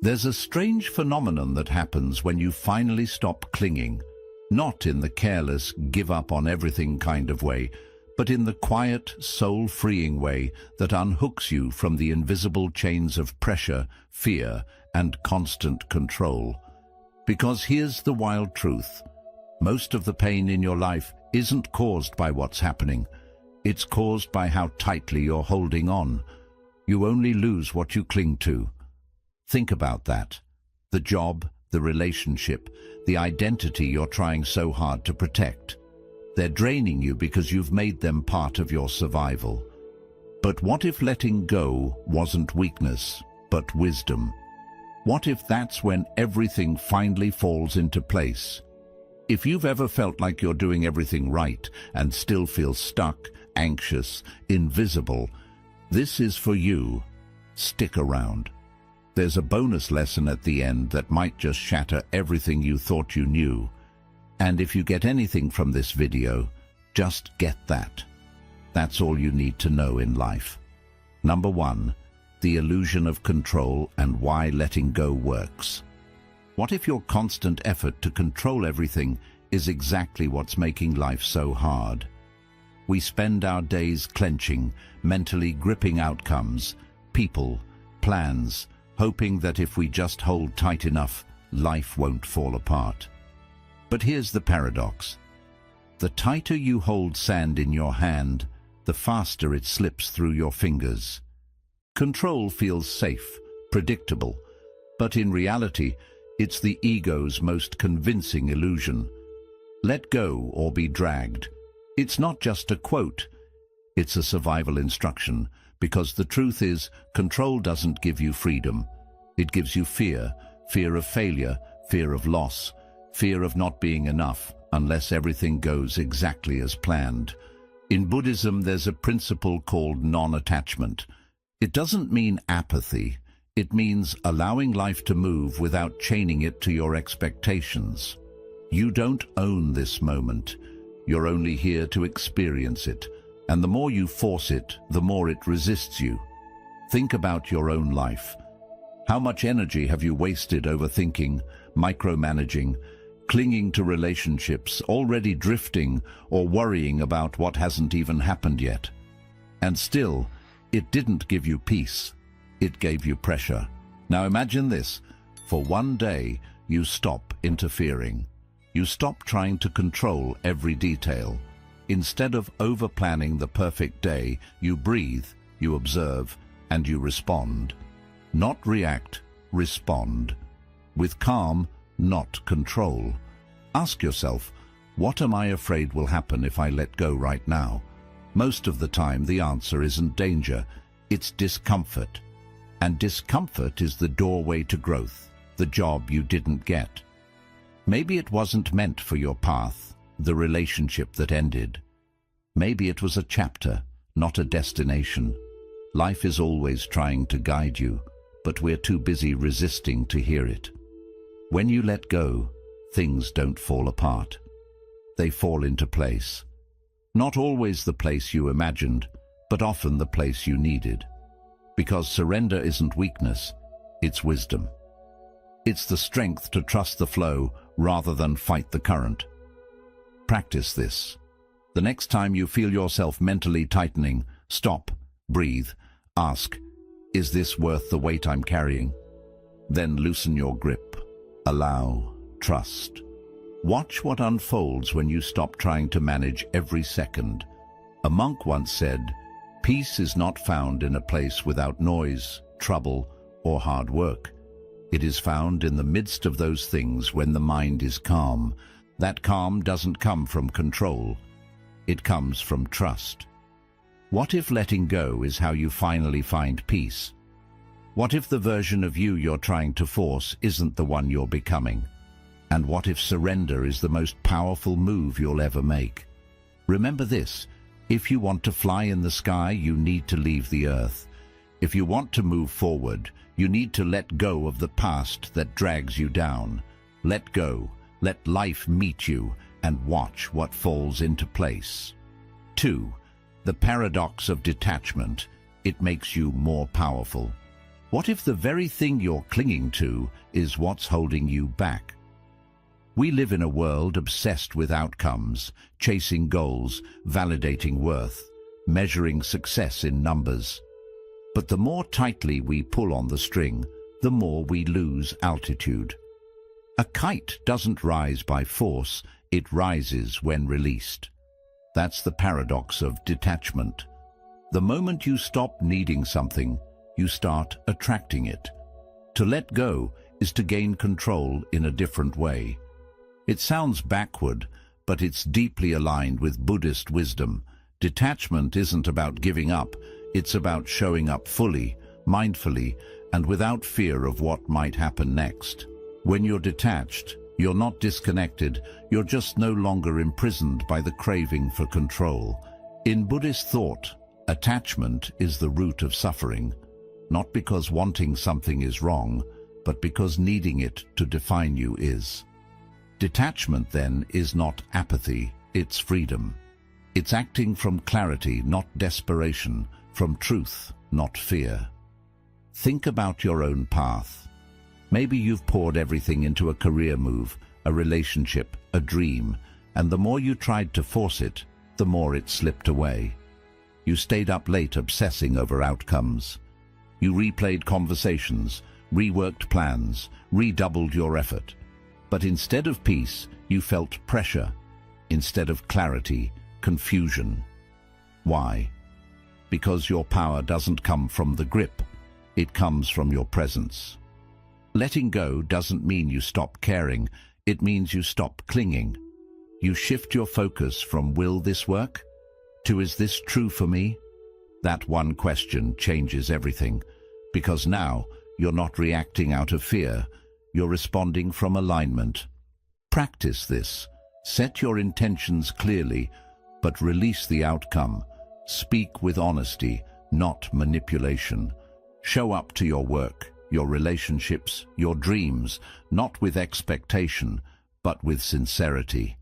There's a strange phenomenon that happens when you finally stop clinging, not in the careless, give-up-on-everything kind of way, but in the quiet, soul-freeing way that unhooks you from the invisible chains of pressure, fear, and constant control. Because here's the wild truth. Most of the pain in your life isn't caused by what's happening. It's caused by how tightly you're holding on. You only lose what you cling to. Think about that. The job, the relationship, the identity you're trying so hard to protect. They're draining you because you've made them part of your survival. But what if letting go wasn't weakness, but wisdom? What if that's when everything finally falls into place? If you've ever felt like you're doing everything right and still feel stuck, anxious, invisible, this is for you. Stick around. There's a bonus lesson at the end that might just shatter everything you thought you knew. And if you get anything from this video, just get that. That's all you need to know in life. Number 1, the illusion of control and why letting go works. What if your constant effort to control everything is exactly what's making life so hard? We spend our days clenching, mentally gripping outcomes, people, plans, hoping that if we just hold tight enough, life won't fall apart. But here's the paradox. The tighter you hold sand in your hand, the faster it slips through your fingers. Control feels safe, predictable, but in reality, it's the ego's most convincing illusion. Let go or be dragged. It's not just a quote, it's a survival instruction, because the truth is, control doesn't give you freedom. It gives you fear, fear of failure, fear of loss, fear of not being enough unless everything goes exactly as planned. In Buddhism, there's a principle called non-attachment. It doesn't mean apathy. It means allowing life to move without chaining it to your expectations. You don't own this moment. You're only here to experience it. And the more you force it, the more it resists you. Think about your own life. How much energy have you wasted overthinking, micromanaging, clinging to relationships, already drifting, or worrying about what hasn't even happened yet? And still, it didn't give you peace. It gave you pressure. Now imagine this. For one day, you stop interfering. You stop trying to control every detail. Instead of over-planning the perfect day, you breathe, you observe, and you respond. Not react, respond. With calm, not control. Ask yourself, what am I afraid will happen if I let go right now? Most of the time, the answer isn't danger, it's discomfort. And discomfort is the doorway to growth, the job you didn't get. Maybe it wasn't meant for your path, the relationship that ended. Maybe it was a chapter, not a destination. Life is always trying to guide you, but we're too busy resisting to hear it. When you let go, things don't fall apart. They fall into place. Not always the place you imagined, but often the place you needed. Because surrender isn't weakness, it's wisdom. It's the strength to trust the flow rather than fight the current. Practice this. The next time you feel yourself mentally tightening, stop, breathe, ask, is this worth the weight I'm carrying? Then loosen your grip. Allow, trust. Watch what unfolds when you stop trying to manage every second. A monk once said, "Peace is not found in a place without noise, trouble, or hard work. It is found in the midst of those things when the mind is calm. That calm doesn't come from control. It comes from trust." What if letting go is how you finally find peace? What if the version of you you're trying to force isn't the one you're becoming? And what if surrender is the most powerful move you'll ever make? Remember this, if you want to fly in the sky, you need to leave the earth. If you want to move forward, you need to let go of the past that drags you down. Let go, let life meet you, and watch what falls into place. 2. The paradox of detachment. It makes you more powerful. What if the very thing you're clinging to is what's holding you back? We live in a world obsessed with outcomes, chasing goals, validating worth, measuring success in numbers. But the more tightly we pull on the string, the more we lose altitude. A kite doesn't rise by force, it rises when released. That's the paradox of detachment. The moment you stop needing something, you start attracting it. To let go is to gain control in a different way. It sounds backward, but it's deeply aligned with Buddhist wisdom. Detachment isn't about giving up, it's about showing up fully, mindfully, and without fear of what might happen next. When you're detached, you're not disconnected, you're just no longer imprisoned by the craving for control. In Buddhist thought, attachment is the root of suffering, not because wanting something is wrong, but because needing it to define you is. Detachment, then, is not apathy, it's freedom. It's acting from clarity, not desperation, from truth, not fear. Think about your own path. Maybe you've poured everything into a career move, a relationship, a dream, and the more you tried to force it, the more it slipped away. You stayed up late obsessing over outcomes. You replayed conversations, reworked plans, redoubled your effort. But instead of peace, you felt pressure. Instead of clarity, confusion. Why? Because your power doesn't come from the grip, it comes from your presence. Letting go doesn't mean you stop caring, it means you stop clinging. You shift your focus from "will this work?" to "is this true for me?" That one question changes everything, because now you're not reacting out of fear, you're responding from alignment. Practice this. Set your intentions clearly, but release the outcome. Speak with honesty, not manipulation. Show up to your work, your relationships, your dreams, not with expectation, but with sincerity.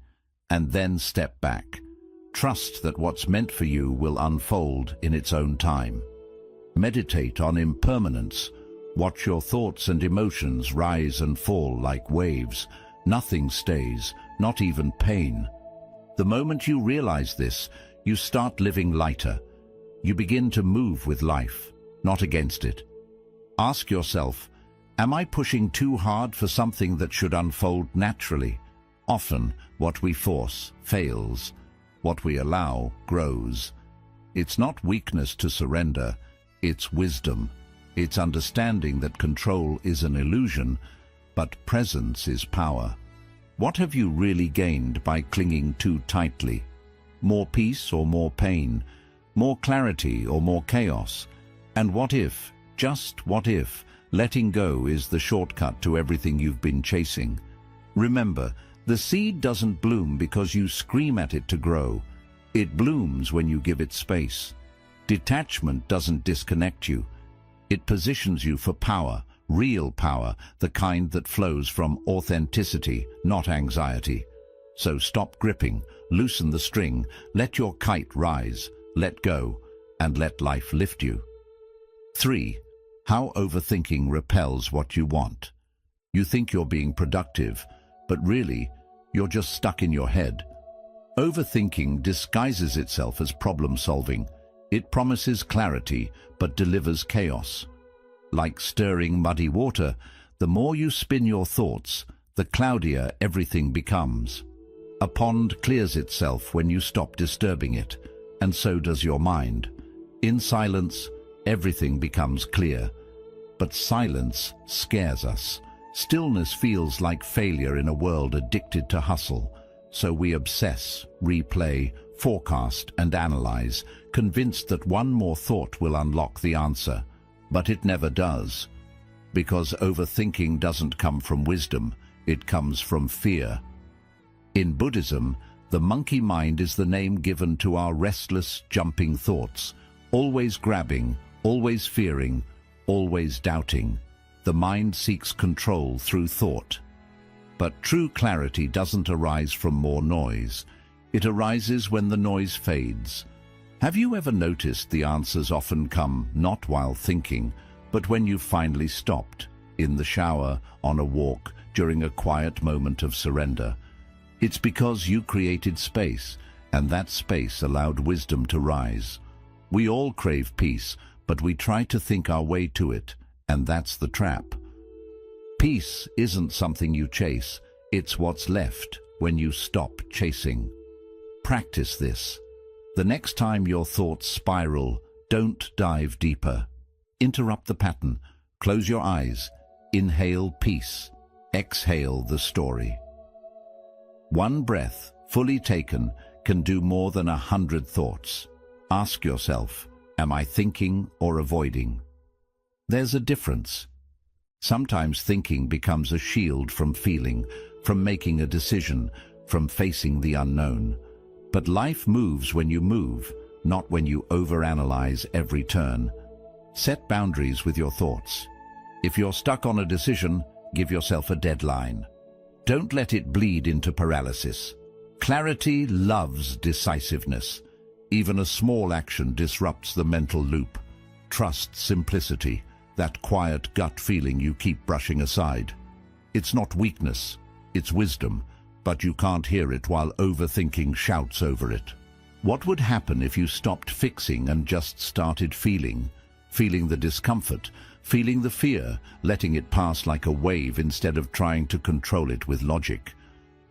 And then step back. Trust that what's meant for you will unfold in its own time. Meditate on impermanence. Watch your thoughts and emotions rise and fall like waves. Nothing stays, not even pain. The moment you realize this, you start living lighter. You begin to move with life, not against it. Ask yourself, am I pushing too hard for something that should unfold naturally? Often, what we force fails. What we allow grows. It's not weakness to surrender, it's wisdom. It's understanding that control is an illusion, but presence is power. What have you really gained by clinging too tightly? More peace or more pain? More clarity or more chaos? And what if, just what if, letting go is the shortcut to everything you've been chasing? Remember, the seed doesn't bloom because you scream at it to grow. It blooms when you give it space. Detachment doesn't disconnect you. It positions you for power, real power, the kind that flows from authenticity, not anxiety. So stop gripping, loosen the string, let your kite rise, let go, and let life lift you. 3. How overthinking repels what you want. You think you're being productive, but really, you're just stuck in your head. Overthinking disguises itself as problem-solving. It promises clarity, but delivers chaos. Like stirring muddy water, the more you spin your thoughts, the cloudier everything becomes. A pond clears itself when you stop disturbing it, and so does your mind. In silence, everything becomes clear. But silence scares us. Stillness feels like failure in a world addicted to hustle. So we obsess, replay, forecast, and analyze, convinced that one more thought will unlock the answer. But it never does. Because overthinking doesn't come from wisdom, it comes from fear. In Buddhism, the monkey mind is the name given to our restless, jumping thoughts, always grabbing, always fearing, always doubting. The mind seeks control through thought. But true clarity doesn't arise from more noise. It arises when the noise fades. Have you ever noticed the answers often come not while thinking, but when you've finally stopped, in the shower, on a walk, during a quiet moment of surrender. It's because you created space, and that space allowed wisdom to rise. We all crave peace, but we try to think our way to it, and that's the trap. Peace isn't something you chase, it's what's left when you stop chasing. Practice this. The next time your thoughts spiral, don't dive deeper. Interrupt the pattern. Close your eyes. Inhale peace. Exhale the story. One breath, fully taken, can do more than 100 thoughts. Ask yourself, am I thinking or avoiding? There's a difference. Sometimes thinking becomes a shield from feeling, from making a decision, from facing the unknown. But life moves when you move, not when you overanalyze every turn. Set boundaries with your thoughts. If you're stuck on a decision, give yourself a deadline. Don't let it bleed into paralysis. Clarity loves decisiveness. Even a small action disrupts the mental loop. Trust simplicity, that quiet gut feeling you keep brushing aside. It's not weakness, it's wisdom, but you can't hear it while overthinking shouts over it. What would happen if you stopped fixing and just started feeling? Feeling the discomfort, feeling the fear, letting it pass like a wave instead of trying to control it with logic.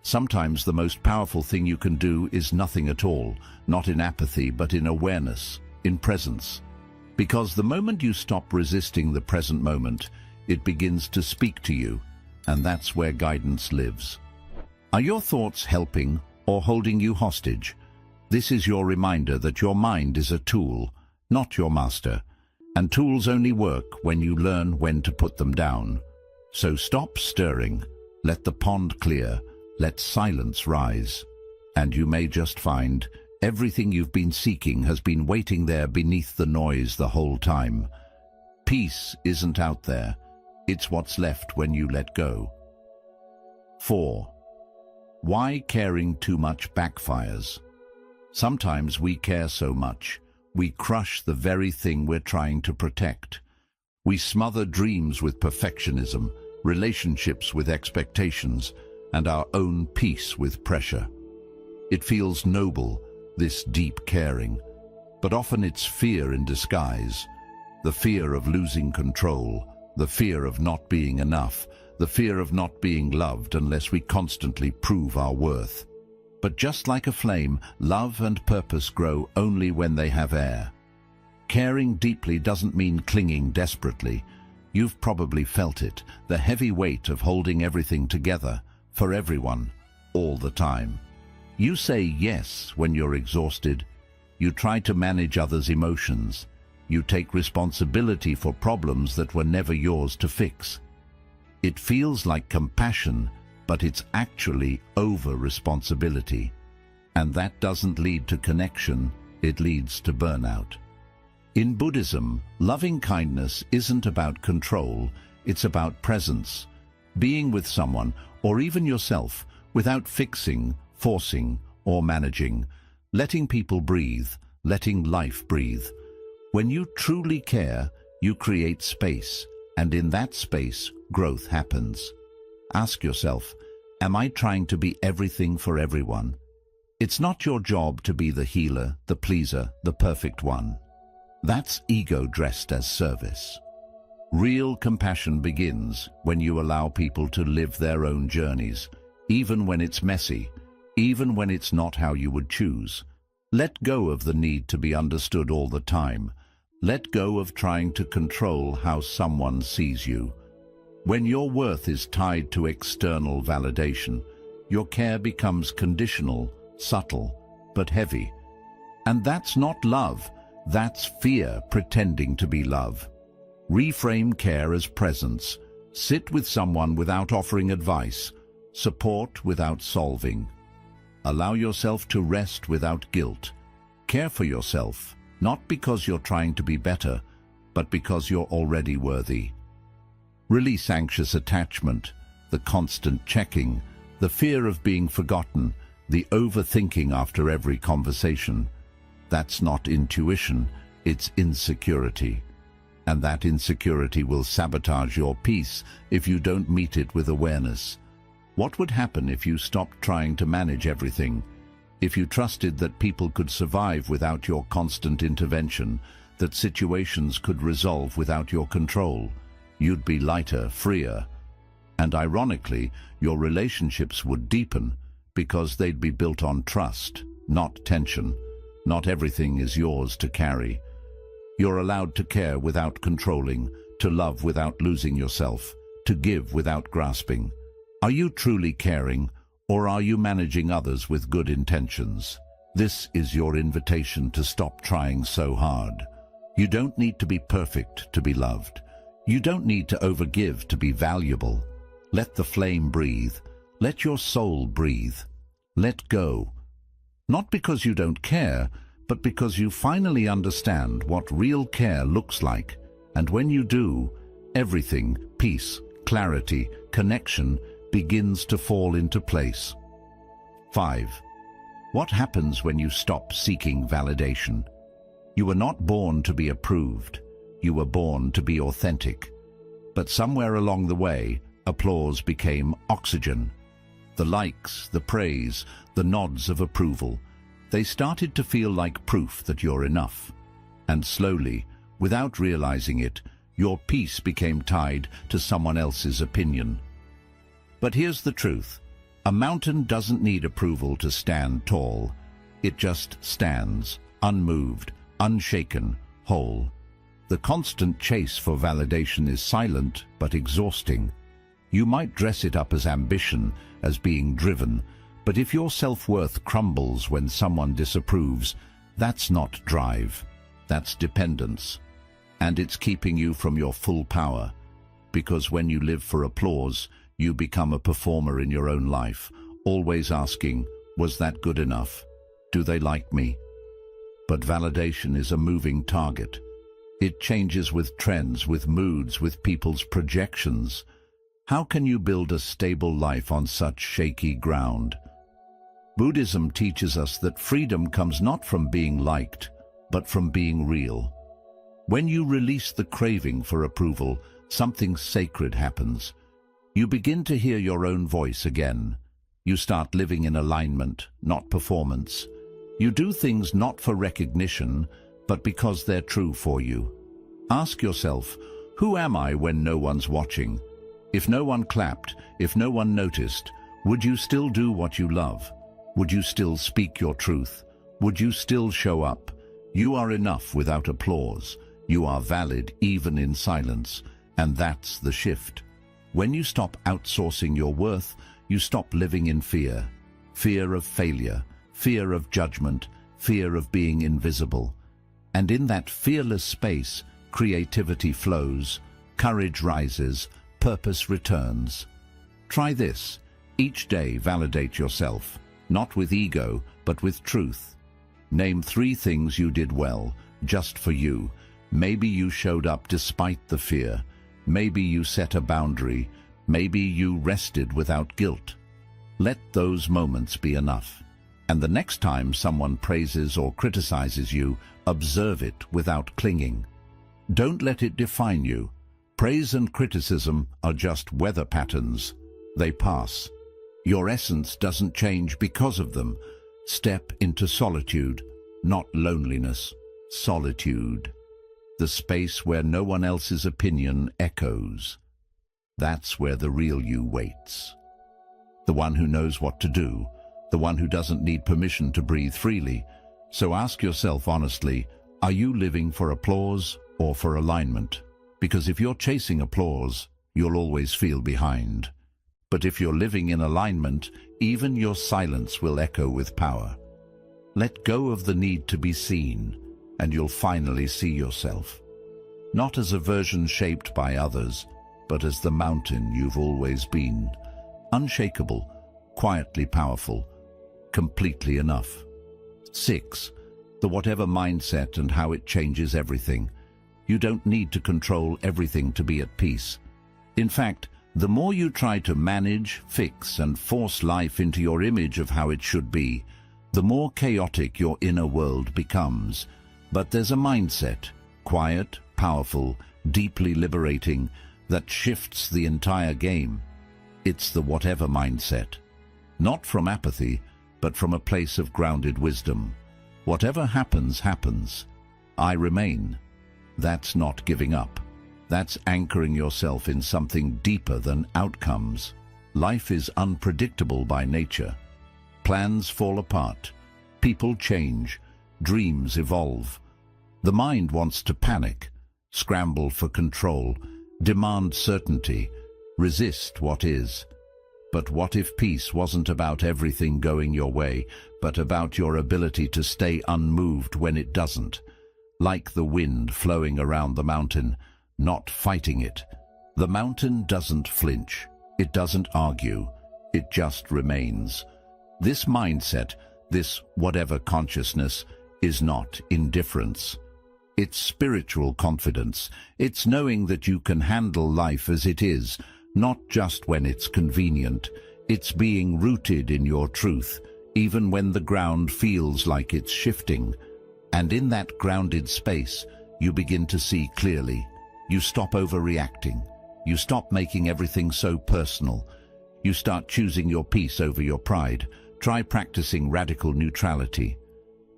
Sometimes the most powerful thing you can do is nothing at all, not in apathy but in awareness, in presence. Because the moment you stop resisting the present moment, it begins to speak to you, and that's where guidance lives. Are your thoughts helping or holding you hostage? This is your reminder that your mind is a tool, not your master, and tools only work when you learn when to put them down. So stop stirring, let the pond clear, let silence rise, and you may just find everything you've been seeking has been waiting there beneath the noise the whole time. Peace isn't out there, it's what's left when you let go. 4. Why caring too much backfires? Sometimes we care so much, we crush the very thing we're trying to protect. We smother dreams with perfectionism, relationships with expectations, and our own peace with pressure. It feels noble, this deep caring, but often it's fear in disguise. The fear of losing control, the fear of not being enough, the fear of not being loved unless we constantly prove our worth. But just like a flame, love and purpose grow only when they have air. Caring deeply doesn't mean clinging desperately. You've probably felt it, the heavy weight of holding everything together, for everyone, all the time. You say yes when you're exhausted. You try to manage others' emotions. You take responsibility for problems that were never yours to fix. It feels like compassion, but it's actually over-responsibility. And that doesn't lead to connection, it leads to burnout. In Buddhism, loving kindness isn't about control, it's about presence. Being with someone, or even yourself, without fixing, forcing, or managing. Letting people breathe, letting life breathe. When you truly care, you create space, and in that space, growth happens. Ask yourself, am I trying to be everything for everyone? It's not your job to be the healer, the pleaser, the perfect one. That's ego dressed as service. Real compassion begins when you allow people to live their own journeys, even when it's messy, even when it's not how you would choose. Let go of the need to be understood all the time. Let go of trying to control how someone sees you. When your worth is tied to external validation, your care becomes conditional, subtle, but heavy. And that's not love, that's fear pretending to be love. Reframe care as presence. Sit with someone without offering advice, support without solving. Allow yourself to rest without guilt. Care for yourself, not because you're trying to be better, but because you're already worthy. Release anxious attachment, the constant checking, the fear of being forgotten, the overthinking after every conversation. That's not intuition, it's insecurity. and that insecurity will sabotage your peace if you don't meet it with awareness. What would happen if you stopped trying to manage everything? If you trusted that people could survive without your constant intervention, that situations could resolve without your control, you'd be lighter, freer. And ironically, your relationships would deepen because they'd be built on trust, not tension. Not everything is yours to carry. You're allowed to care without controlling, to love without losing yourself, to give without grasping. Are you truly caring, or are you managing others with good intentions? This is your invitation to stop trying so hard. You don't need to be perfect to be loved. You don't need to overgive to be valuable. Let the flame breathe. Let your soul breathe. Let go. Not because you don't care, but because you finally understand what real care looks like. And when you do, everything, peace, clarity, connection, begins to fall into place. 5. What happens when you stop seeking validation? You were not born to be approved. You were born to be authentic. But somewhere along the way, applause became oxygen. The likes, the praise, the nods of approval. They started to feel like proof that you're enough. And slowly, without realizing it, your peace became tied to someone else's opinion. But here's the truth. A mountain doesn't need approval to stand tall. It just stands, unmoved, unshaken, whole. The constant chase for validation is silent but exhausting. You might dress it up as ambition, as being driven, but if your self-worth crumbles when someone disapproves, that's not drive, that's dependence. And it's keeping you from your full power, because when you live for applause, you become a performer in your own life, always asking, was that good enough? Do they like me? But validation is a moving target. It changes with trends, with moods, with people's projections. How can you build a stable life on such shaky ground? Buddhism teaches us that freedom comes not from being liked, but from being real. When you release the craving for approval, something sacred happens. You begin to hear your own voice again. You start living in alignment, not performance. You do things not for recognition, but because they're true for you. Ask yourself, who am I when no one's watching? If no one clapped, if no one noticed, would you still do what you love? Would you still speak your truth? Would you still show up? You are enough without applause. You are valid even in silence. And that's the shift. When you stop outsourcing your worth, you stop living in fear. Fear of failure, fear of judgment, fear of being invisible. And in that fearless space, creativity flows, courage rises, purpose returns. Try this. Each day validate yourself, not with ego, but with truth. Name 3 things you did well, just for you. Maybe you showed up despite the fear. Maybe you set a boundary. Maybe you rested without guilt. Let those moments be enough. And the next time someone praises or criticizes you, observe it without clinging. Don't let it define you. Praise and criticism are just weather patterns. They pass. Your essence doesn't change because of them. Step into solitude, not loneliness. Solitude. The space where no one else's opinion echoes. That's where the real you waits. The one who knows what to do. The one who doesn't need permission to breathe freely. So ask yourself honestly, are you living for applause or for alignment? Because if you're chasing applause, you'll always feel behind. But if you're living in alignment, even your silence will echo with power. Let go of the need to be seen, and you'll finally see yourself. Not as a version shaped by others, but as the mountain you've always been. Unshakable, quietly powerful, completely enough. 6. The whatever mindset and how it changes everything. You don't need to control everything to be at peace. In fact, the more you try to manage, fix, and force life into your image of how it should be, the more chaotic your inner world becomes. But there's a mindset, quiet, powerful, deeply liberating, that shifts the entire game. It's the whatever mindset. Not from apathy, but from a place of grounded wisdom. Whatever happens, happens. I remain. That's not giving up. That's anchoring yourself in something deeper than outcomes. Life is unpredictable by nature. Plans fall apart. People change. Dreams evolve. The mind wants to panic, scramble for control, demand certainty, resist what is. But what if peace wasn't about everything going your way, but about your ability to stay unmoved when it doesn't? Like the wind flowing around the mountain, not fighting it. The mountain doesn't flinch. It doesn't argue. It just remains. This mindset, this whatever consciousness, is not indifference. It's spiritual confidence. It's knowing that you can handle life as it is, not just when it's convenient. It's being rooted in your truth, even when the ground feels like it's shifting. And in that grounded space, you begin to see clearly. You stop overreacting. You stop making everything so personal. You start choosing your peace over your pride. Try practicing radical neutrality.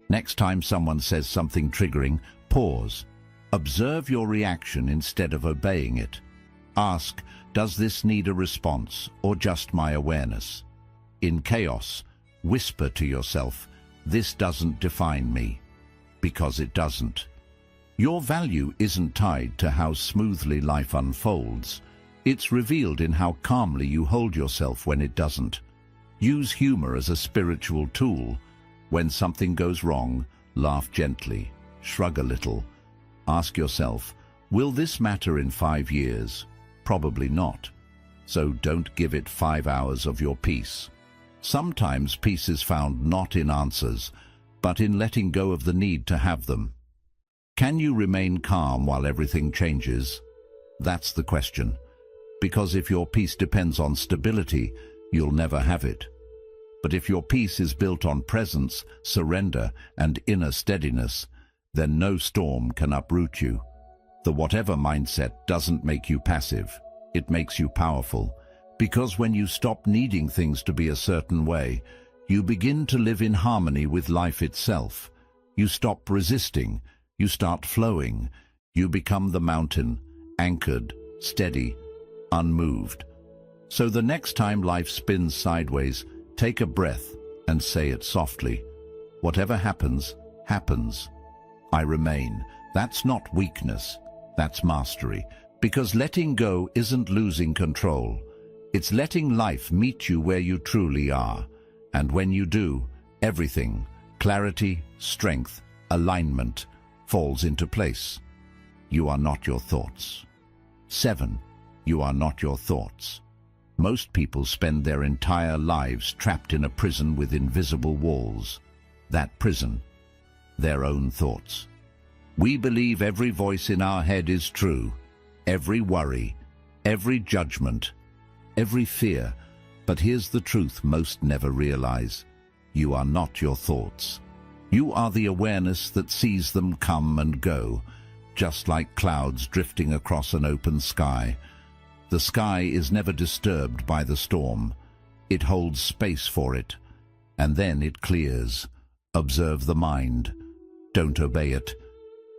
Next time someone says something triggering, pause. Observe your reaction instead of obeying it. Ask, does this need a response or just my awareness? In chaos, whisper to yourself, this doesn't define me. Because it doesn't. Your value isn't tied to how smoothly life unfolds. It's revealed in how calmly you hold yourself when it doesn't. Use humor as a spiritual tool. When something goes wrong, laugh gently, shrug a little. Ask yourself, will this matter in 5 years? Probably not. So don't give it 5 hours of your peace. Sometimes peace is found not in answers, but in letting go of the need to have them. Can you remain calm while everything changes? That's the question. Because if your peace depends on stability, you'll never have it. But if your peace is built on presence, surrender, and inner steadiness, then no storm can uproot you. The whatever mindset doesn't make you passive. It makes you powerful. Because when you stop needing things to be a certain way, you begin to live in harmony with life itself. You stop resisting. You start flowing. You become the mountain, anchored, steady, unmoved. So the next time life spins sideways, take a breath and say it softly. Whatever happens, happens. I remain. That's not weakness. That's mastery. Because letting go isn't losing control. It's letting life meet you where you truly are. And when you do, everything, clarity, strength, alignment, falls into place. You are not your thoughts. 7. You are not your thoughts. Most people spend their entire lives trapped in a prison with invisible walls. That prison, their own thoughts. We believe every voice in our head is true, every worry, every judgment, every fear. But here's the truth most never realize. You are not your thoughts. You are the awareness that sees them come and go, just like clouds drifting across an open sky. The sky is never disturbed by the storm. It holds space for it, and then it clears. Observe the mind. Don't obey it.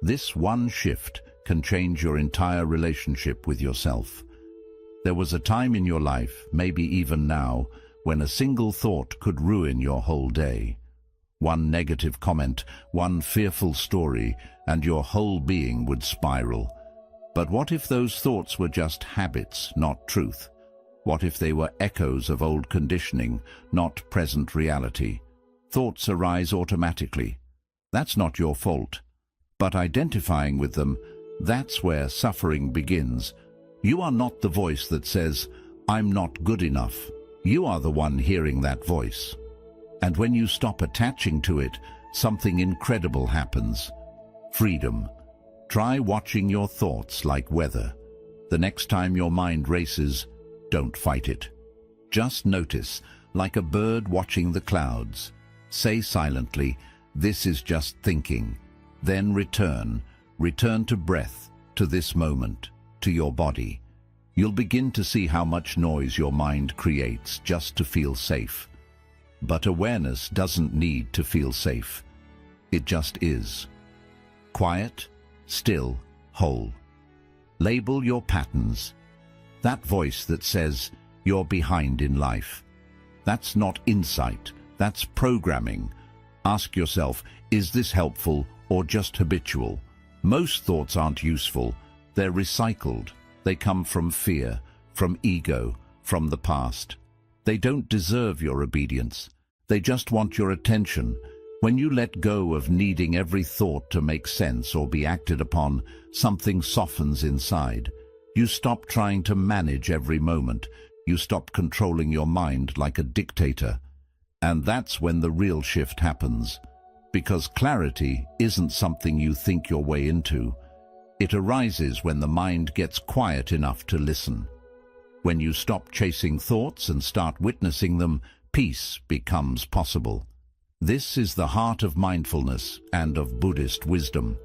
This one shift can change your entire relationship with yourself. There was a time in your life, maybe even now, when a single thought could ruin your whole day. One negative comment, one fearful story, and your whole being would spiral. But what if those thoughts were just habits, not truth? What if they were echoes of old conditioning, not present reality? Thoughts arise automatically. That's not your fault. But identifying with them, that's where suffering begins. You are not the voice that says, I'm not good enough. You are the one hearing that voice. And when you stop attaching to it, something incredible happens. Freedom. Try watching your thoughts like weather. The next time your mind races, don't fight it. Just notice, like a bird watching the clouds. Say silently, this is just thinking. Then return to breath, to this moment, to your body. You'll begin to see how much noise your mind creates just to feel safe. But awareness doesn't need to feel safe. It just is. Quiet, still, whole. Label your patterns. That voice that says you're behind in life. That's not insight, that's programming. Ask yourself, is this helpful or just habitual? Most thoughts aren't useful, they're recycled. They come from fear, from ego, from the past. They don't deserve your obedience. They just want your attention. When you let go of needing every thought to make sense or be acted upon, something softens inside. You stop trying to manage every moment. You stop controlling your mind like a dictator. And that's when the real shift happens. Because clarity isn't something you think your way into. It arises when the mind gets quiet enough to listen. When you stop chasing thoughts and start witnessing them, peace becomes possible. This is the heart of mindfulness and of Buddhist wisdom.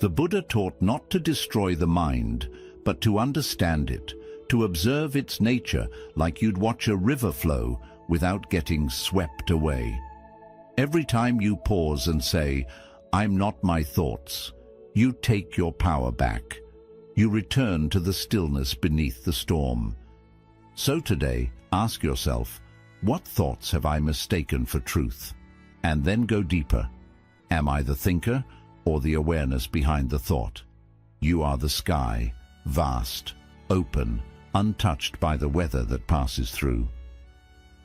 The Buddha taught not to destroy the mind, but to understand it, to observe its nature like you'd watch a river flow without getting swept away. Every time you pause and say, "I'm not my thoughts," you take your power back. You return to the stillness beneath the storm. So today, ask yourself, what thoughts have I mistaken for truth? And then go deeper. Am I the thinker or the awareness behind the thought? You are the sky, vast, open, untouched by the weather that passes through.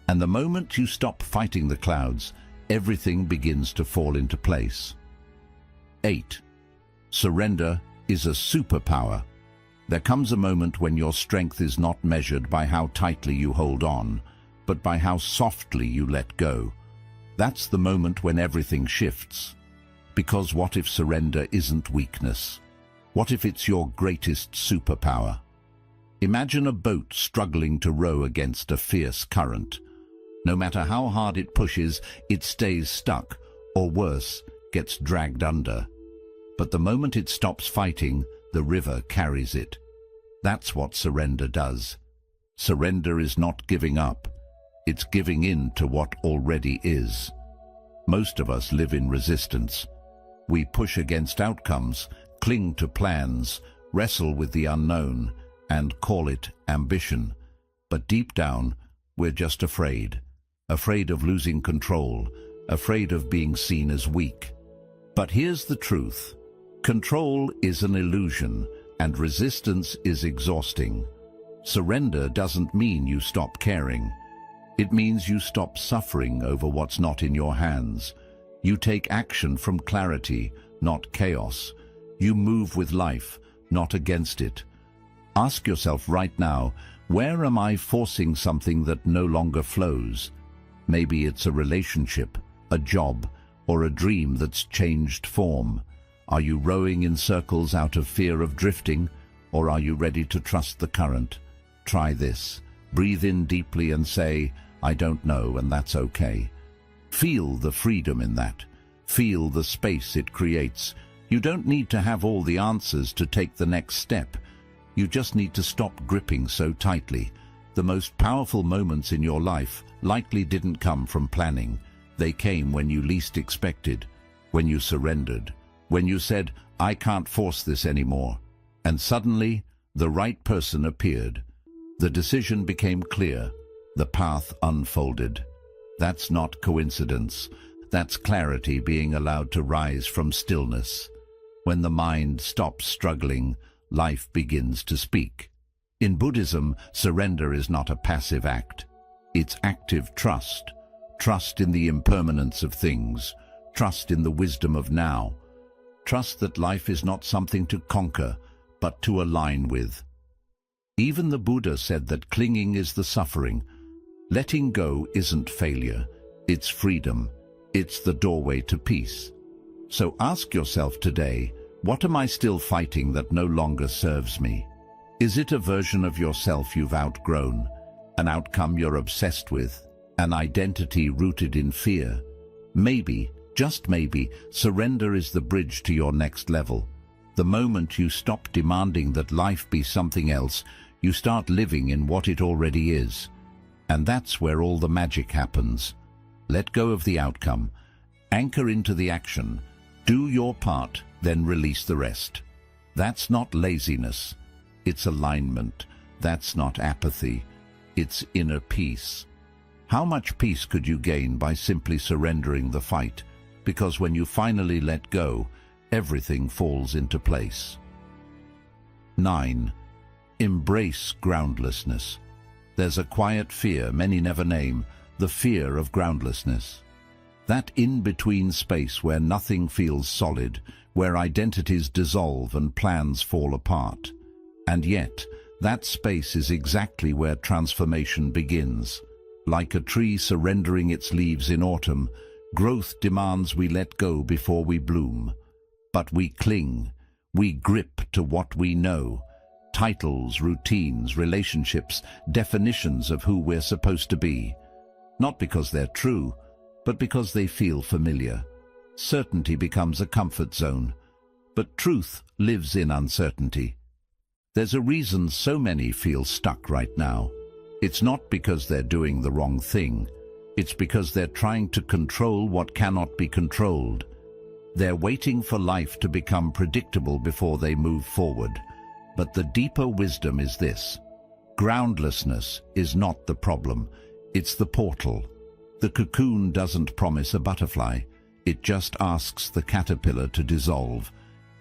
And the moment you stop fighting the clouds, everything begins to fall into place. 8. Surrender is a superpower. There comes a moment when your strength is not measured by how tightly you hold on, but by how softly you let go. That's the moment when everything shifts. Because what if surrender isn't weakness? What if it's your greatest superpower? Imagine a boat struggling to row against a fierce current. No matter how hard it pushes, it stays stuck, or worse, gets dragged under. But the moment it stops fighting, the river carries it. That's what surrender does. Surrender is not giving up. It's giving in to what already is. Most of us live in resistance. We push against outcomes, cling to plans, wrestle with the unknown, and call it ambition. But deep down, we're just afraid. Afraid of losing control, afraid of being seen as weak. But here's the truth. Control is an illusion, and resistance is exhausting. Surrender doesn't mean you stop caring. It means you stop suffering over what's not in your hands. You take action from clarity, not chaos. You move with life, not against it. Ask yourself right now, where am I forcing something that no longer flows? Maybe it's a relationship, a job, or a dream that's changed form. Are you rowing in circles out of fear of drifting, or are you ready to trust the current? Try this. Breathe in deeply and say, "I don't know," and that's okay. Feel the freedom in that. Feel the space it creates. You don't need to have all the answers to take the next step. You just need to stop gripping so tightly. The most powerful moments in your life likely didn't come from planning. They came when you least expected, when you surrendered, when you said, "I can't force this anymore." And suddenly, the right person appeared. The decision became clear. The path unfolded. That's not coincidence. That's clarity being allowed to rise from stillness. When the mind stops struggling, life begins to speak. In Buddhism, surrender is not a passive act. It's active trust. Trust in the impermanence of things. Trust in the wisdom of now. Trust that life is not something to conquer, but to align with. Even the Buddha said that clinging is the suffering. Letting go isn't failure. It's freedom. It's the doorway to peace. So ask yourself today, what am I still fighting that no longer serves me? Is it a version of yourself you've outgrown? An outcome you're obsessed with? An identity rooted in fear? Maybe, just maybe, surrender is the bridge to your next level. The moment you stop demanding that life be something else, you start living in what it already is. And that's where all the magic happens. Let go of the outcome. Anchor into the action. Do your part, then release the rest. That's not laziness. It's alignment. That's not apathy. It's inner peace. How much peace could you gain by simply surrendering the fight? Because when you finally let go, everything falls into place. 9. Embrace groundlessness. There's a quiet fear many never name, the fear of groundlessness. That in-between space where nothing feels solid, where identities dissolve and plans fall apart. And yet, that space is exactly where transformation begins. Like a tree surrendering its leaves in autumn, growth demands we let go before we bloom. But we cling, we grip to what we know. Titles, routines, relationships, definitions of who we're supposed to be. Not because they're true, but because they feel familiar. Certainty becomes a comfort zone, but truth lives in uncertainty. There's a reason so many feel stuck right now. It's not because they're doing the wrong thing. It's because they're trying to control what cannot be controlled. They're waiting for life to become predictable before they move forward. But the deeper wisdom is this: groundlessness is not the problem, it's the portal. The cocoon doesn't promise a butterfly, it just asks the caterpillar to dissolve.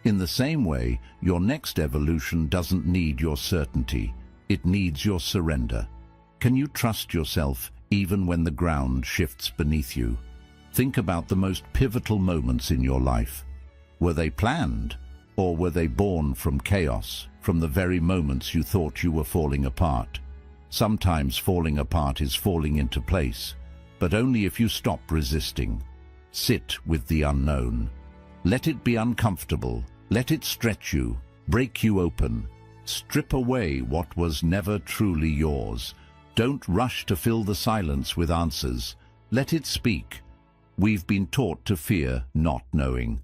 In the same way, your next evolution doesn't need your certainty, it needs your surrender. Can you trust yourself even when the ground shifts beneath you? Think about the most pivotal moments in your life. Were they planned, or were they born from chaos, from the very moments you thought you were falling apart? Sometimes falling apart is falling into place, but only if you stop resisting. Sit with the unknown. Let it be uncomfortable. Let it stretch you, break you open. Strip away what was never truly yours. Don't rush to fill the silence with answers. Let it speak. We've been taught to fear not knowing.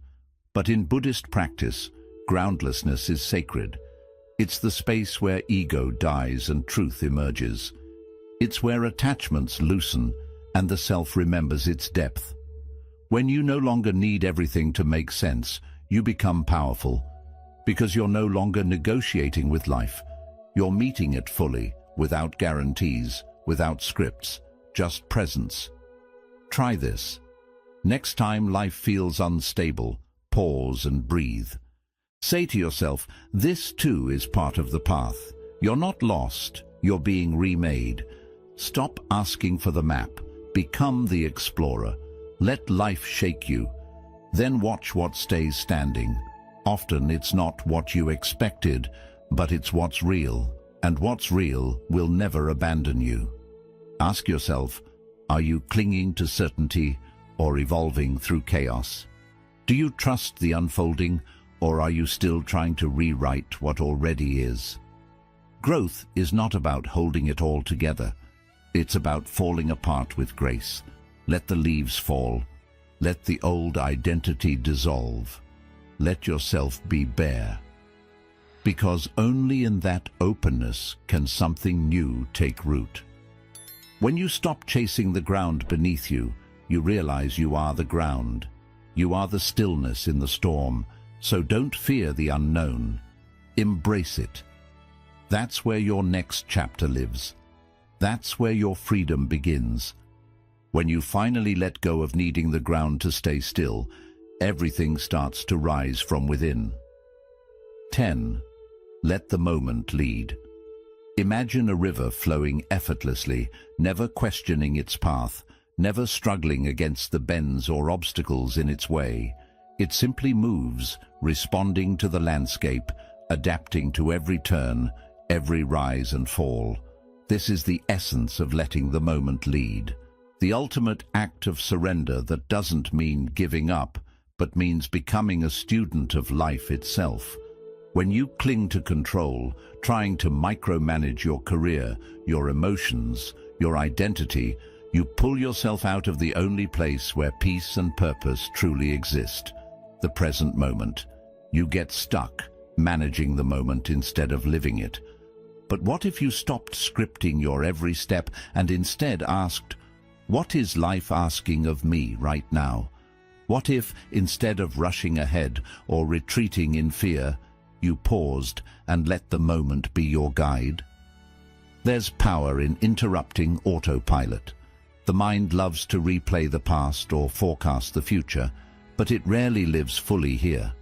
But in Buddhist practice, groundlessness is sacred. It's the space where ego dies and truth emerges. It's where attachments loosen and the self remembers its depth. When you no longer need everything to make sense, you become powerful. Because you're no longer negotiating with life. You're meeting it fully, without guarantees, without scripts, just presence. Try this. Next time life feels unstable, pause and breathe. Say to yourself, this too is part of the path. You're not lost, you're being remade. Stop asking for the map. Become the explorer. Let life shake you. Then watch what stays standing. Often it's not what you expected, but it's what's real. And what's real will never abandon you. Ask yourself, are you clinging to certainty or evolving through chaos? Do you trust the unfolding, or are you still trying to rewrite what already is? Growth is not about holding it all together. It's about falling apart with grace. Let the leaves fall. Let the old identity dissolve. Let yourself be bare. Because only in that openness can something new take root. When you stop chasing the ground beneath you, you realize you are the ground. You are the stillness in the storm, so don't fear the unknown. Embrace it. That's where your next chapter lives. That's where your freedom begins. When you finally let go of needing the ground to stay still, everything starts to rise from within. 10. Let the moment lead. Imagine a river flowing effortlessly, never questioning its path, never struggling against the bends or obstacles in its way. It simply moves, responding to the landscape, adapting to every turn, every rise and fall. This is the essence of letting the moment lead. The ultimate act of surrender that doesn't mean giving up, but means becoming a student of life itself. When you cling to control, trying to micromanage your career, your emotions, your identity, you pull yourself out of the only place where peace and purpose truly exist, the present moment. You get stuck, managing the moment instead of living it. But what if you stopped scripting your every step and instead asked, what is life asking of me right now? What if, instead of rushing ahead or retreating in fear, you paused and let the moment be your guide? There's power in interrupting autopilot. The mind loves to replay the past or forecast the future, but it rarely lives fully here.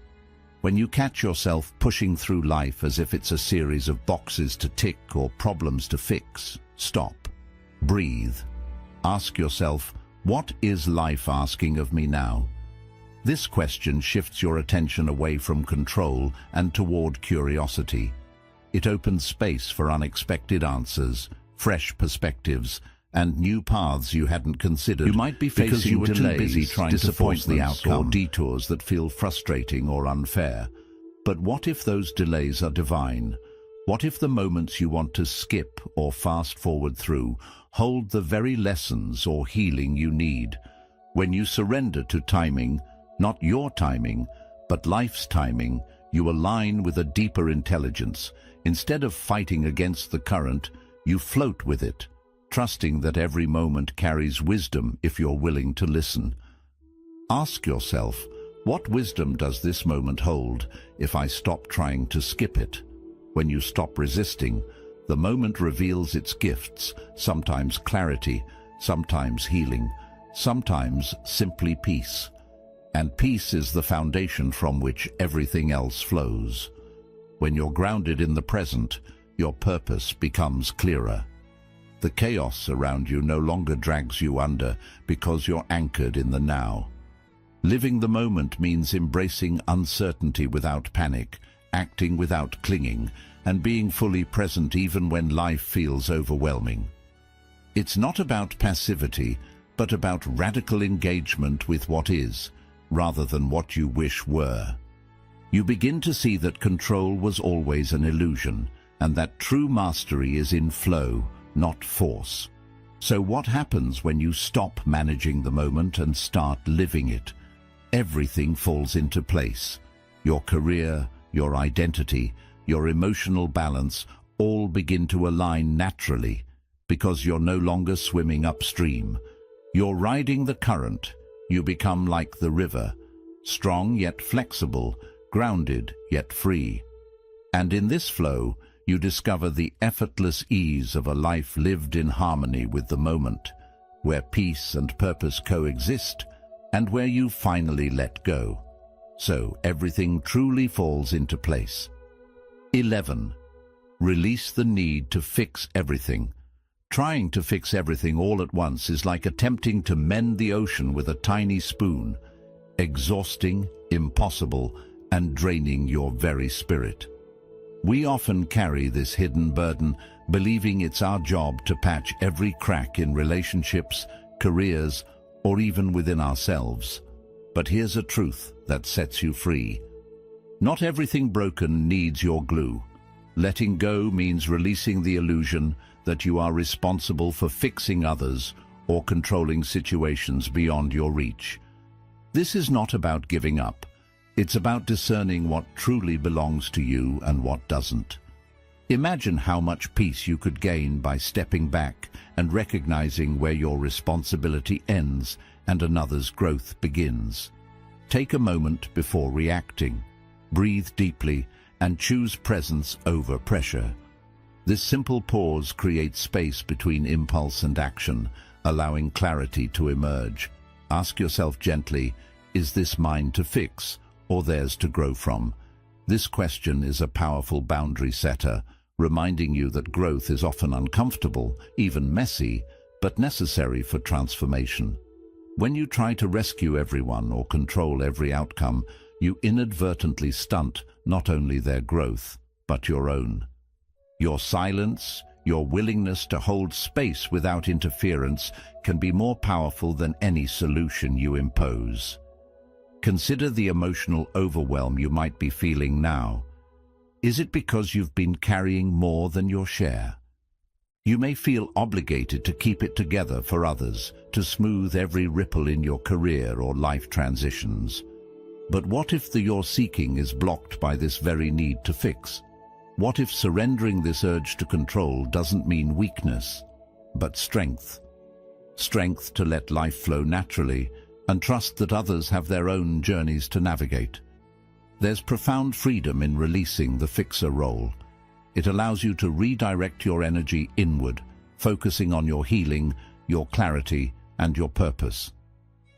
When you catch yourself pushing through life as if it's a series of boxes to tick or problems to fix, stop. Breathe. Ask yourself, what is life asking of me now? This question shifts your attention away from control and toward curiosity. It opens space for unexpected answers, fresh perspectives, and new paths you hadn't considered. You might be facing delays, too busy trying to force the outcome, or detours that feel frustrating or unfair. But what if those delays are divine? What if the moments you want to skip or fast forward through hold the very lessons or healing you need? When you surrender to timing, not your timing, but life's timing, you align with a deeper intelligence. Instead of fighting against the current, you float with it, trusting that every moment carries wisdom if you're willing to listen. Ask yourself, what wisdom does this moment hold if I stop trying to skip it? When you stop resisting, the moment reveals its gifts, sometimes clarity, sometimes healing, sometimes simply peace. And peace is the foundation from which everything else flows. When you're grounded in the present, your purpose becomes clearer. The chaos around you no longer drags you under because you're anchored in the now. Living the moment means embracing uncertainty without panic, acting without clinging, and being fully present even when life feels overwhelming. It's not about passivity, but about radical engagement with what is, rather than what you wish were. You begin to see that control was always an illusion, and that true mastery is in flow, not force. So what happens when you stop managing the moment and start living it? Everything falls into place. Your career, your identity, your emotional balance all begin to align naturally because you're no longer swimming upstream. You're riding the current. You become like the river, strong yet flexible, grounded yet free. And in this flow, you discover the effortless ease of a life lived in harmony with the moment, where peace and purpose coexist, and where you finally let go. So everything truly falls into place. 11. Release the need to fix everything. Trying to fix everything all at once is like attempting to mend the ocean with a tiny spoon, exhausting, impossible, and draining your very spirit. We often carry this hidden burden, believing it's our job to patch every crack in relationships, careers, or even within ourselves. But here's a truth that sets you free. Not everything broken needs your glue. Letting go means releasing the illusion that you are responsible for fixing others or controlling situations beyond your reach. This is not about giving up. It's about discerning what truly belongs to you and what doesn't. Imagine how much peace you could gain by stepping back and recognizing where your responsibility ends and another's growth begins. Take a moment before reacting. Breathe deeply and choose presence over pressure. This simple pause creates space between impulse and action, allowing clarity to emerge. Ask yourself gently, is this mine to fix or theirs to grow from? This question is a powerful boundary setter, reminding you that growth is often uncomfortable, even messy, but necessary for transformation. When you try to rescue everyone or control every outcome, you inadvertently stunt not only their growth, but your own. Your silence, your willingness to hold space without interference can be more powerful than any solution you impose. Consider the emotional overwhelm you might be feeling now. Is it because you've been carrying more than your share? You may feel obligated to keep it together for others, to smooth every ripple in your career or life transitions. But what if you're seeking is blocked by this very need to fix? What if surrendering this urge to control doesn't mean weakness, but strength? Strength to let life flow naturally and trust that others have their own journeys to navigate. There's profound freedom in releasing the fixer role. It allows you to redirect your energy inward, focusing on your healing, your clarity, and your purpose.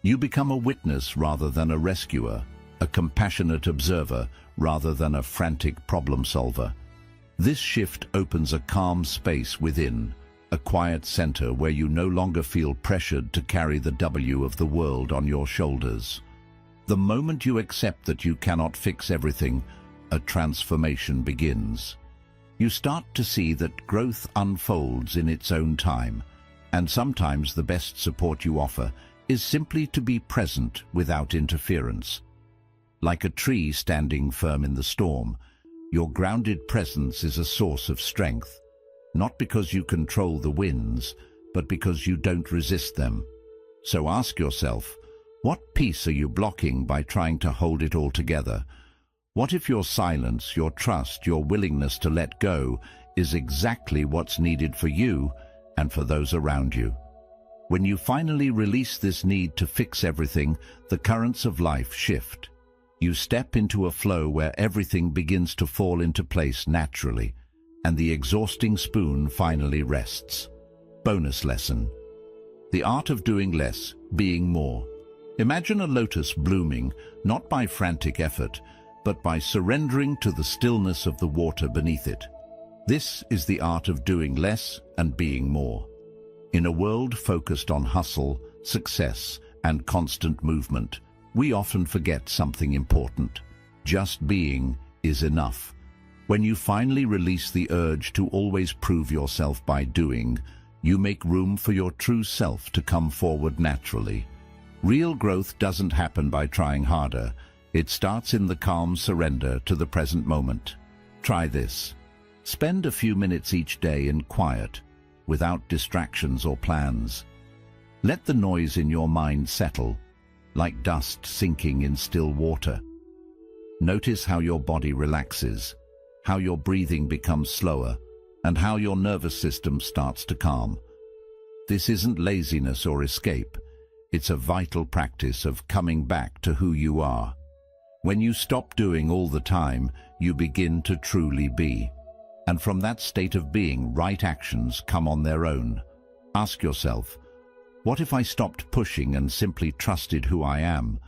You become a witness rather than a rescuer, a compassionate observer rather than a frantic problem solver. This shift opens a calm space within, a quiet center where you no longer feel pressured to carry the W of the world on your shoulders. The moment you accept that you cannot fix everything, a transformation begins. You start to see that growth unfolds in its own time, and sometimes the best support you offer is simply to be present without interference. Like a tree standing firm in the storm, your grounded presence is a source of strength, not because you control the winds, but because you don't resist them. So ask yourself, what piece are you blocking by trying to hold it all together? What if your silence, your trust, your willingness to let go is exactly what's needed for you and for those around you? When you finally release this need to fix everything, the currents of life shift. You step into a flow where everything begins to fall into place naturally, and the exhausting spoon finally rests. Bonus lesson. The art of doing less, being more. Imagine a lotus blooming, not by frantic effort, but by surrendering to the stillness of the water beneath it. This is the art of doing less and being more. In a world focused on hustle, success, and constant movement, we often forget something important. Just being is enough. When you finally release the urge to always prove yourself by doing, you make room for your true self to come forward naturally. Real growth doesn't happen by trying harder. It starts in the calm surrender to the present moment. Try this. Spend a few minutes each day in quiet, without distractions or plans. Let the noise in your mind settle, like dust sinking in still water. Notice how your body relaxes, how your breathing becomes slower, and how your nervous system starts to calm. This isn't laziness or escape. It's a vital practice of coming back to who you are. When you stop doing all the time, you begin to truly be. And from that state of being, right actions come on their own. Ask yourself, what if I stopped pushing and simply trusted who I am?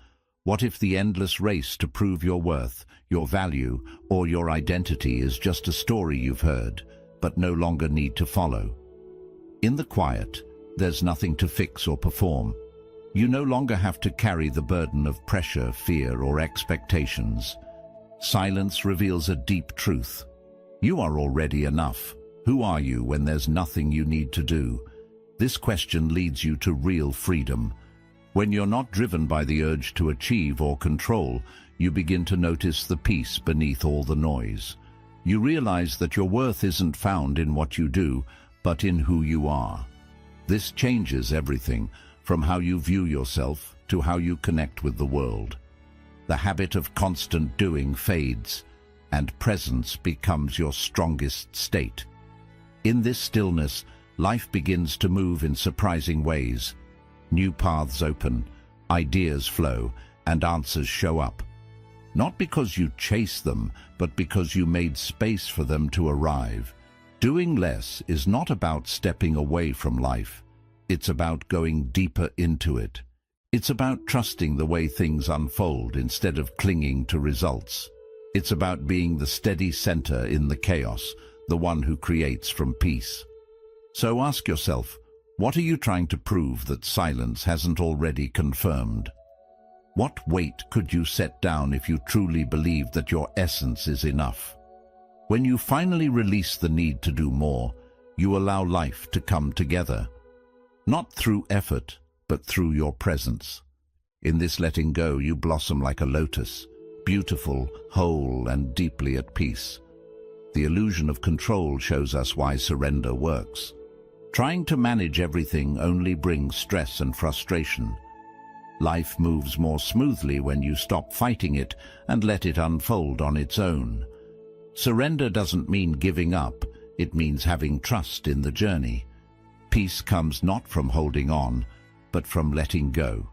What if the endless race to prove your worth, your value, or your identity is just a story you've heard, but no longer need to follow? In the quiet, there's nothing to fix or perform. You no longer have to carry the burden of pressure, fear, or expectations. Silence reveals a deep truth. You are already enough. Who are you when there's nothing you need to do? This question leads you to real freedom. When you're not driven by the urge to achieve or control, you begin to notice the peace beneath all the noise. You realize that your worth isn't found in what you do, but in who you are. This changes everything, from how you view yourself to how you connect with the world. The habit of constant doing fades, and presence becomes your strongest state. In this stillness, life begins to move in surprising ways. New paths open, ideas flow, and answers show up. Not because you chase them, but because you made space for them to arrive. Doing less is not about stepping away from life. It's about going deeper into it. It's about trusting the way things unfold instead of clinging to results. It's about being the steady center in the chaos, the one who creates from peace. So ask yourself, what are you trying to prove that silence hasn't already confirmed? What weight could you set down if you truly believed that your essence is enough? When you finally release the need to do more, you allow life to come together. Not through effort, but through your presence. In this letting go, you blossom like a lotus, beautiful, whole, and deeply at peace. The illusion of control shows us why surrender works. Trying to manage everything only brings stress and frustration. Life moves more smoothly when you stop fighting it and let it unfold on its own. Surrender doesn't mean giving up, it means having trust in the journey. Peace comes not from holding on, but from letting go.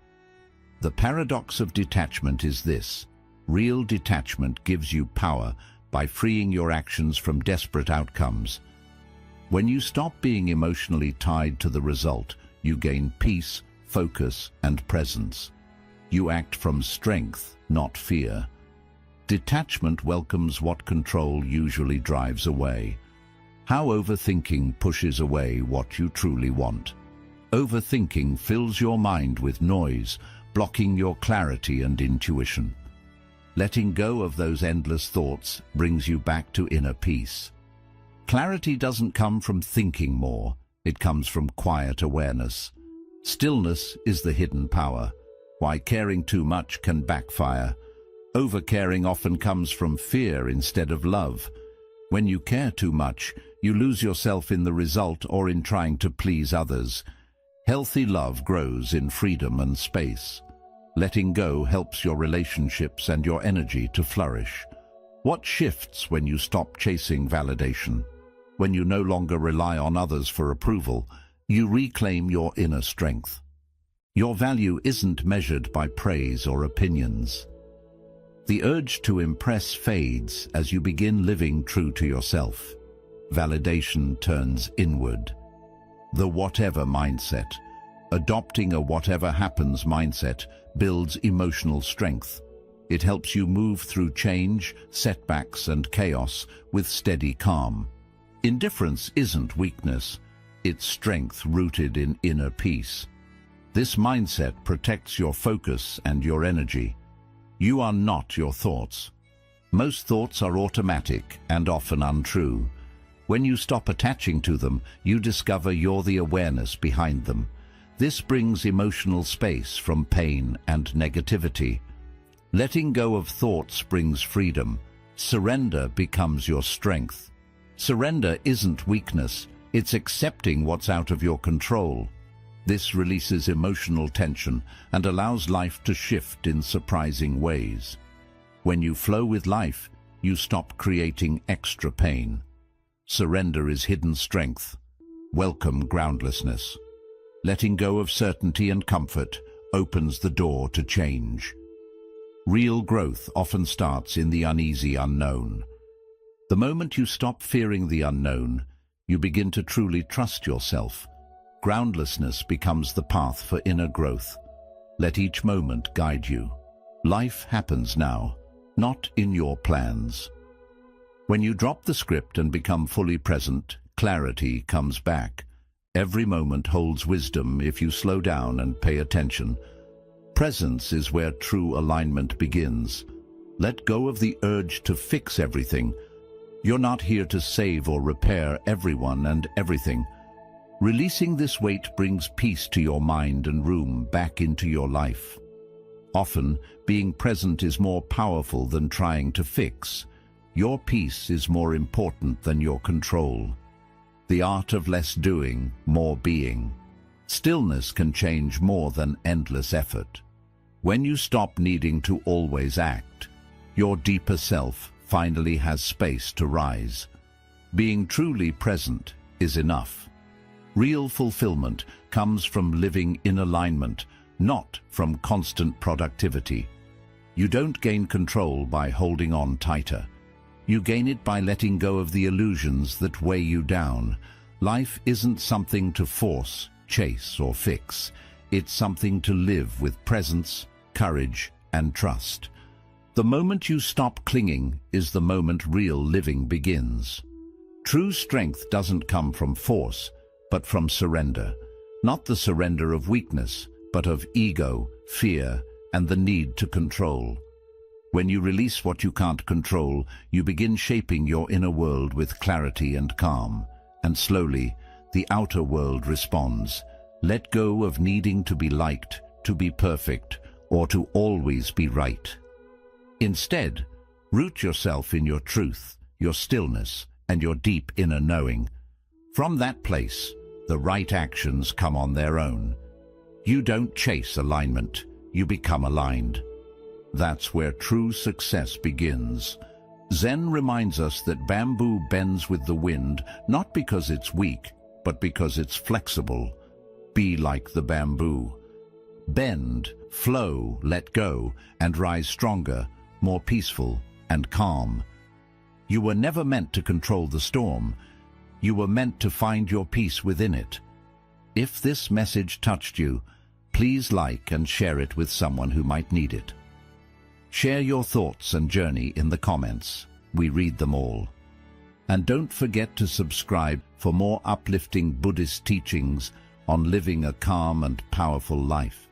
The paradox of detachment is this: real detachment gives you power by freeing your actions from desperate outcomes. When you stop being emotionally tied to the result, you gain peace, focus, and presence. You act from strength, not fear. Detachment welcomes what control usually drives away. How overthinking pushes away what you truly want. Overthinking fills your mind with noise, blocking your clarity and intuition. Letting go of those endless thoughts brings you back to inner peace. Clarity doesn't come from thinking more, it comes from quiet awareness. Stillness is the hidden power. Why caring too much can backfire. Overcaring often comes from fear instead of love. When you care too much, you lose yourself in the result or in trying to please others. Healthy love grows in freedom and space. Letting go helps your relationships and your energy to flourish. What shifts when you stop chasing validation? When you no longer rely on others for approval, you reclaim your inner strength. Your value isn't measured by praise or opinions. The urge to impress fades as you begin living true to yourself. Validation turns inward. The whatever mindset. Adopting a whatever happens mindset builds emotional strength. It helps you move through change, setbacks, and chaos with steady calm. Indifference isn't weakness, it's strength rooted in inner peace. This mindset protects your focus and your energy. You are not your thoughts. Most thoughts are automatic and often untrue. When you stop attaching to them, you discover you're the awareness behind them. This brings emotional space from pain and negativity. Letting go of thoughts brings freedom. Surrender becomes your strength. Surrender isn't weakness, it's accepting what's out of your control. This releases emotional tension and allows life to shift in surprising ways. When you flow with life, you stop creating extra pain. Surrender is hidden strength. Welcome groundlessness. Letting go of certainty and comfort opens the door to change. Real growth often starts in the uneasy unknown. The moment you stop fearing the unknown, you begin to truly trust yourself. Groundlessness becomes the path for inner growth. Let each moment guide you. Life happens now, not in your plans. When you drop the script and become fully present, clarity comes back. Every moment holds wisdom if you slow down and pay attention. Presence is where true alignment begins. Let go of the urge to fix everything. You're not here to save or repair everyone and everything. Releasing this weight brings peace to your mind and room back into your life. Often, being present is more powerful than trying to fix. Your peace is more important than your control. The art of less doing, more being. Stillness can change more than endless effort. When you stop needing to always act, your deeper self finally has space to rise. Being truly present is enough. Real fulfillment comes from living in alignment, not from constant productivity. You don't gain control by holding on tighter. You gain it by letting go of the illusions that weigh you down. Life isn't something to force, chase, or fix. It's something to live with presence, courage, and trust. The moment you stop clinging is the moment real living begins. True strength doesn't come from force, but from surrender. Not the surrender of weakness, but of ego, fear, and the need to control. When you release what you can't control, you begin shaping your inner world with clarity and calm. And slowly, the outer world responds. Let go of needing to be liked, to be perfect, or to always be right. Instead, root yourself in your truth, your stillness, and your deep inner knowing. From that place, the right actions come on their own. You don't chase alignment, you become aligned. That's where true success begins. Zen reminds us that bamboo bends with the wind, not because it's weak, but because it's flexible. Be like the bamboo. Bend, flow, let go, and rise stronger, more peaceful and calm. You were never meant to control the storm. You were meant to find your peace within it. If this message touched you, please like and share it with someone who might need it. Share your thoughts and journey in the comments. We read them all. And don't forget to subscribe for more uplifting Buddhist teachings on living a calm and powerful life.